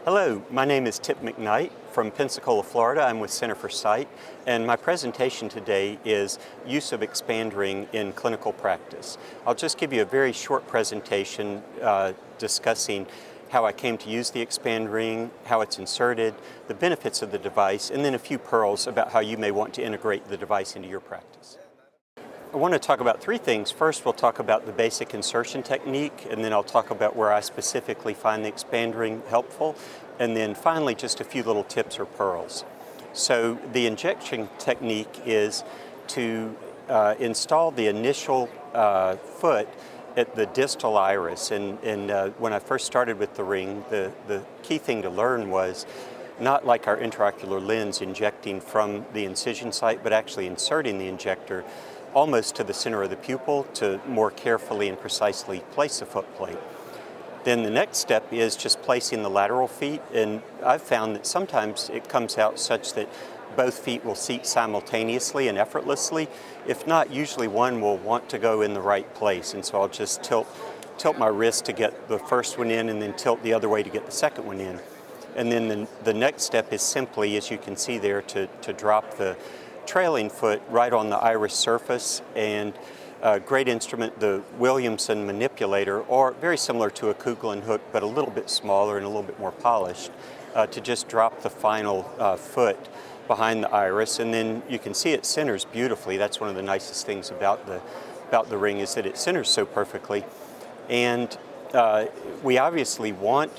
Hello, my name is Tipton McKnight from Pensacola, Florida. I'm with Center for Sight, and my presentation today is use of expand ring in clinical practice. I'll just give you a very short presentation discussing how I came to use the expand ring, how it's inserted, the benefits of the device, and then a few pearls about how you may want to integrate the device into your practice. I want to talk about three things. First, we'll talk about the basic insertion technique, and then I'll talk about where I specifically find the expand ring helpful, and then finally just a few little tips or pearls. So the injection technique is to install the initial foot at the distal iris, and when I first started with the ring, the key thing to learn was not like our intraocular lens injecting from the incision site, but actually inserting the injector almost to the center of the pupil to more carefully and precisely place the foot plate. Then the next step is just placing the lateral feet, and I've found that sometimes it comes out such that both feet will seat simultaneously and effortlessly. If not, usually one will want to go in the right place, and so I'll just tilt my wrist to get the first one in and then tilt the other way to get the second one in. And then the next step is simply, as you can see there, to drop the trailing foot right on the iris surface, and a great instrument, the Williamson manipulator, or very similar to a Coughlin hook but a little bit smaller and a little bit more polished, to just drop the final foot behind the iris, and then you can see it centers beautifully. That's one of the nicest things about the ring, is that it centers so perfectly. And we obviously want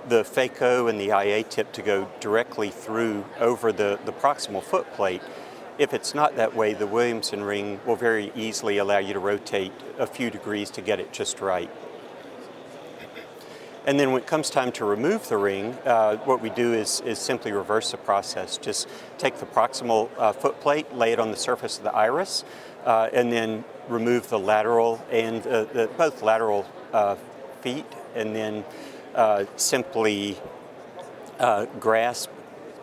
the phaco and the IA tip to go directly through over the proximal foot plate. If it's not that way, the Williamson ring will very easily allow you to rotate a few degrees to get it just right. And then when it comes time to remove the ring, what we do is simply reverse the process. Just take the proximal foot plate, lay it on the surface of the iris, and then remove the lateral and both lateral feet, and then simply grasp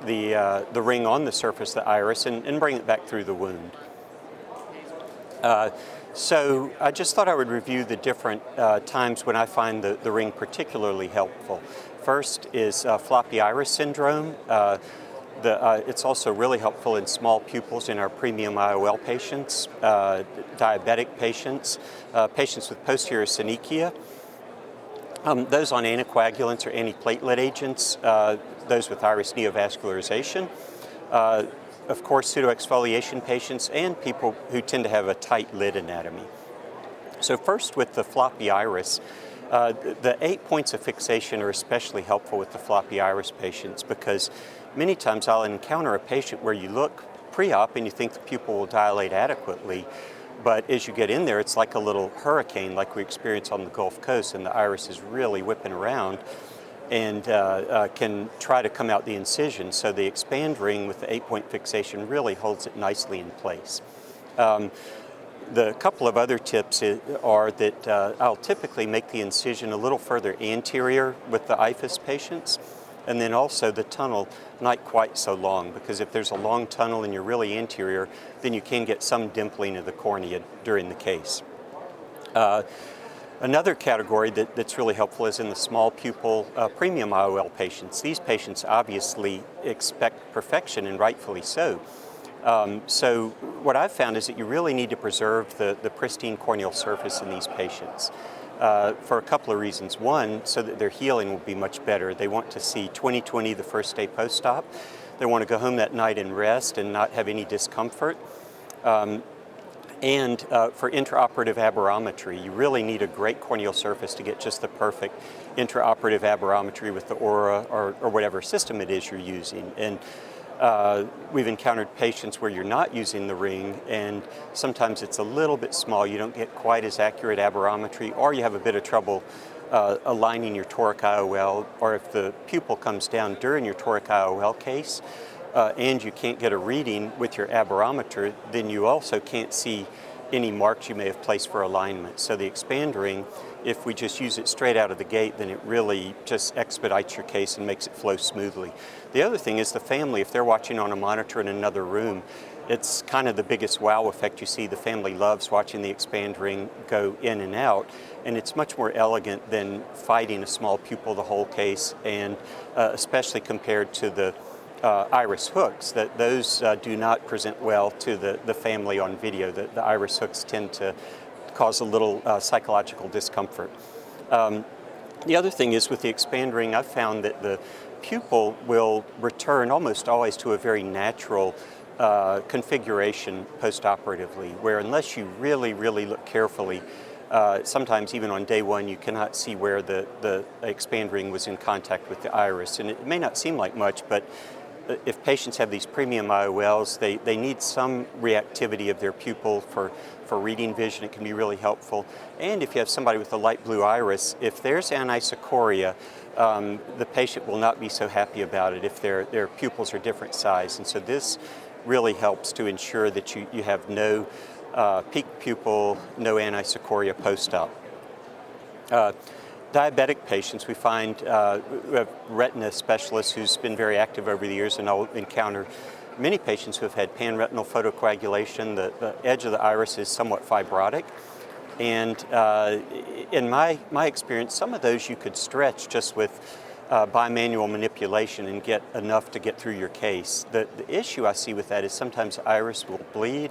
the ring on the surface of the iris and bring it back through the wound. So I just thought I would review the different times when I find the ring particularly helpful. First is floppy iris syndrome. It's also really helpful in small pupils in our premium IOL patients, diabetic patients, patients with posterior synechia, those on anticoagulants or antiplatelet agents, those with iris neovascularization, of course pseudoexfoliation patients, and people who tend to have a tight lid anatomy. So first, with the floppy iris, the 8 points of fixation are especially helpful with the floppy iris patients, because many times I'll encounter a patient where you look pre-op and you think the pupil will dilate adequately, but as you get in there, it's like a little hurricane like we experience on the Gulf Coast, and the iris is really whipping around and can try to come out the incision. So the expand ring with the 8-point fixation really holds it nicely in place. The couple of other tips are that I'll typically make the incision a little further anterior with the IFUS patients, and then also the tunnel not quite so long, because if there's a long tunnel and you're really anterior, then you can get some dimpling of the cornea during the case. Another category that's really helpful is in the small pupil premium IOL patients. These patients obviously expect perfection, and rightfully so. So what I've found is that you really need to preserve the pristine corneal surface in these patients for a couple of reasons. One, so that their healing will be much better. They want to see 20/20 the first day post-op. They want to go home that night and rest and not have any discomfort. And for intraoperative aberrometry, you really need a great corneal surface to get just the perfect intraoperative aberrometry with the Aura or whatever system it is you're using. And we've encountered patients where you're not using the ring, and sometimes it's a little bit small. You don't get quite as accurate aberrometry, or you have a bit of trouble aligning your toric IOL, or if the pupil comes down during your toric IOL case, and you can't get a reading with your aberrometer, then you also can't see any marks you may have placed for alignment. So the expand ring, if we just use it straight out of the gate, then it really just expedites your case and makes it flow smoothly. The other thing is the family, if they're watching on a monitor in another room, it's kind of the biggest wow effect you see. The family loves watching the expand ring go in and out, and it's much more elegant than fighting a small pupil the whole case, and especially compared to the iris hooks, that those do not present well to the family on video. The iris hooks tend to cause a little psychological discomfort. The other thing is with the expand ring, I've found that the pupil will return almost always to a very natural configuration post-operatively, where unless you really, really look carefully, sometimes even on day one you cannot see where the expand ring was in contact with the iris. And it may not seem like much, but if patients have these premium IOLs, they need some reactivity of their pupil for reading vision. It can be really helpful. And if you have somebody with a light blue iris, if there's anisocoria, the patient will not be so happy about it if their pupils are different size. And so this really helps to ensure that you have no peak pupil, no anisocoria post-op. Diabetic patients, we find we have retina specialists who's been very active over the years, and I'll encounter many patients who have had panretinal photocoagulation. The edge of the iris is somewhat fibrotic, and in my experience, some of those you could stretch just with bimanual manipulation and get enough to get through your case. The issue I see with that is sometimes the iris will bleed.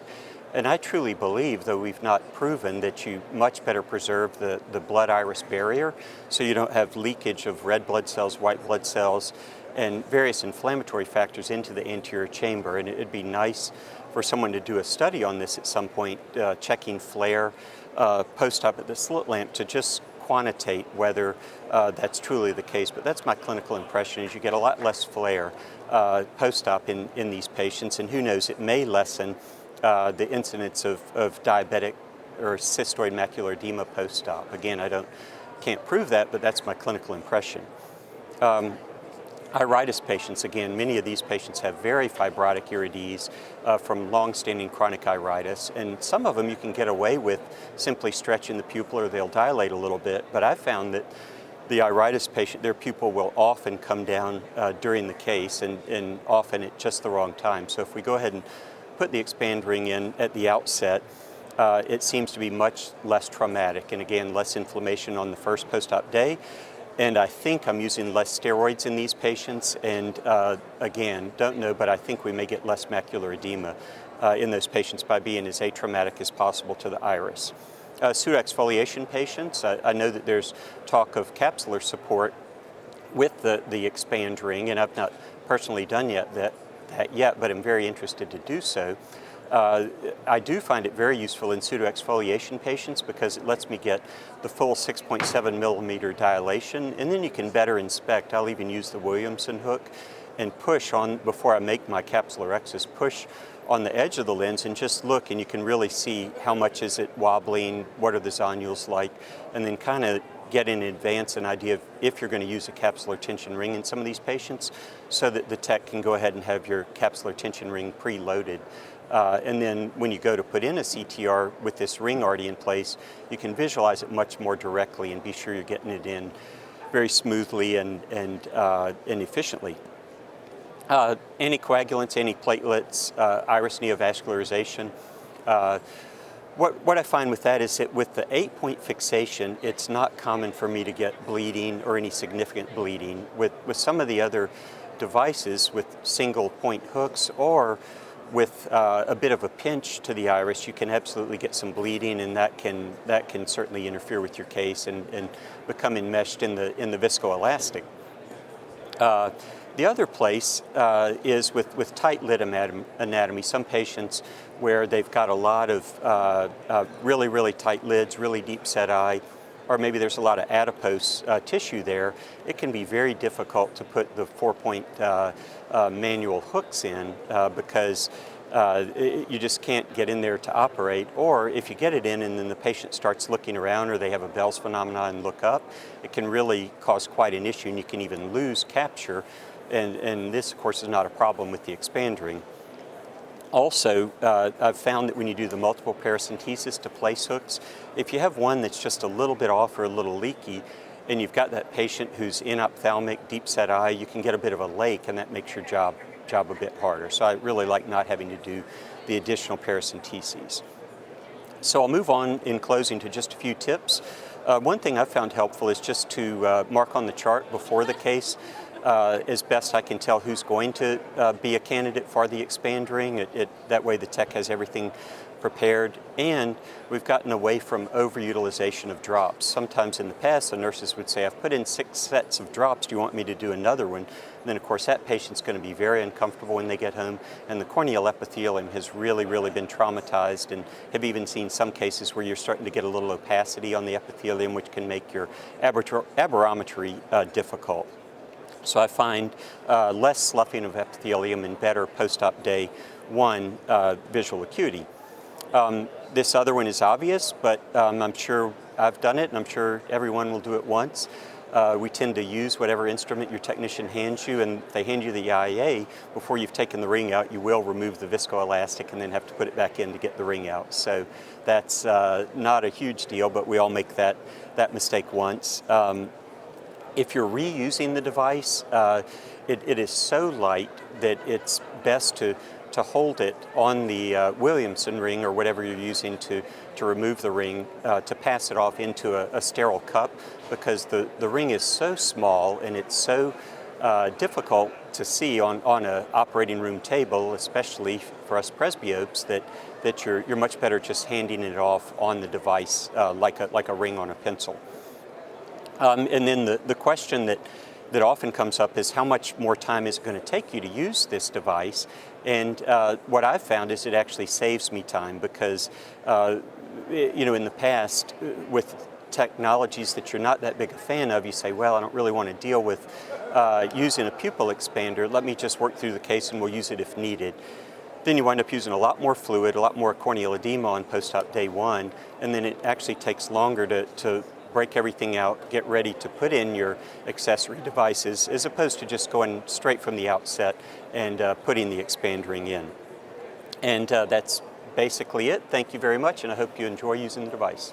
And I truly believe, though we've not proven, that you much better preserve the blood-iris barrier so you don't have leakage of red blood cells, white blood cells, and various inflammatory factors into the anterior chamber. And it'd be nice for someone to do a study on this at some point, checking flare post-op at the slit lamp to just quantitate whether that's truly the case. But that's my clinical impression, is you get a lot less flare post-op in these patients, and who knows, it may lessen the incidence of diabetic or cystoid macular edema post-op. Again, can't prove that, but that's my clinical impression. Iritis patients, again, many of these patients have very fibrotic irides from long-standing chronic iritis, and some of them you can get away with simply stretching the pupil or they'll dilate a little bit, but I've found that the iritis patient, their pupil will often come down during the case, and often at just the wrong time. So if we go ahead and put the expand ring in at the outset, it seems to be much less traumatic, and again, less inflammation on the first post-op day. And I think I'm using less steroids in these patients, and again, don't know, but I think we may get less macular edema in those patients by being as atraumatic as possible to the iris. Pseudoexfoliation patients, I know that there's talk of capsular support with the expand ring, and I've not personally done that yet, but I'm very interested to do so. I do find it very useful in pseudoexfoliation patients because it lets me get the full 6.7 millimeter dilation, and then you can better inspect. I'll even use the Williamson hook and push on, before I make my capsular excess, push on the edge of the lens and just look, and you can really see how much is it wobbling, what are the zonules like, and then kind of get in advance an idea of if you're going to use a capsular tension ring in some of these patients, so that the tech can go ahead and have your capsular tension ring preloaded. And then when you go to put in a CTR with this ring already in place, you can visualize it much more directly and be sure you're getting it in very smoothly and efficiently. Anticoagulants, antiplatelets, iris neovascularization. What I find with that is that with the 8-point fixation, it's not common for me to get bleeding or any significant bleeding. With some of the other devices with single point hooks or with a bit of a pinch to the iris, you can absolutely get some bleeding, and that can certainly interfere with your case and become enmeshed in the viscoelastic. The other place is with tight lid anatomy. Some patients where they've got a lot of really, really tight lids, really deep set eye, or maybe there's a lot of adipose tissue there, it can be very difficult to put the 4-point manual hooks in because you just can't get in there to operate. Or if you get it in and then the patient starts looking around or they have a Bell's phenomenon and look up, it can really cause quite an issue, and you can even lose capture. And this, of course, is not a problem with the expand ring. Also, I've found that when you do the multiple paracentesis to place hooks, if you have one that's just a little bit off or a little leaky, and you've got that patient who's in ophthalmic, deep set eye, you can get a bit of a lake, and that makes your job a bit harder. So I really like not having to do the additional paracenteses. So I'll move on in closing to just a few tips. One thing I've found helpful is just to mark on the chart before the case as best I can tell who's going to be a candidate for the expand ring. That way the tech has everything prepared, and we've gotten away from overutilization of drops. Sometimes in the past the nurses would say, I've put in 6 sets of drops, do you want me to do another one? And then of course that patient's going to be very uncomfortable when they get home, and the corneal epithelium has really been traumatized, and have even seen some cases where you're starting to get a little opacity on the epithelium, which can make your aberrometry difficult. So I find less sloughing of epithelium and better post-op day 1 visual acuity. This other one is obvious, but I'm sure I've done it, and I'm sure everyone will do it once. We tend to use whatever instrument your technician hands you, and if they hand you the IA, before you've taken the ring out, you will remove the viscoelastic and then have to put it back in to get the ring out. So that's not a huge deal, but we all make that mistake once. If you're reusing the device, it is so light that it's best to hold it on the Williamson ring or whatever you're using to remove the ring, to pass it off into a sterile cup, because the ring is so small and it's so difficult to see on an operating room table, especially for us presbyopes, that you're much better just handing it off on the device like a ring on a pencil. And then the question that often comes up is, how much more time is it going to take you to use this device? And what I've found is it actually saves me time, because in the past, with technologies that you're not that big a fan of, you say, well, I don't really want to deal with using a pupil expander. Let me just work through the case and we'll use it if needed. Then you wind up using a lot more fluid, a lot more corneal edema on post-op day 1, and then it actually takes longer to break everything out, get ready to put in your accessory devices, as opposed to just going straight from the outset and putting the expand ring in. And that's basically it. Thank you very much, and I hope you enjoy using the device.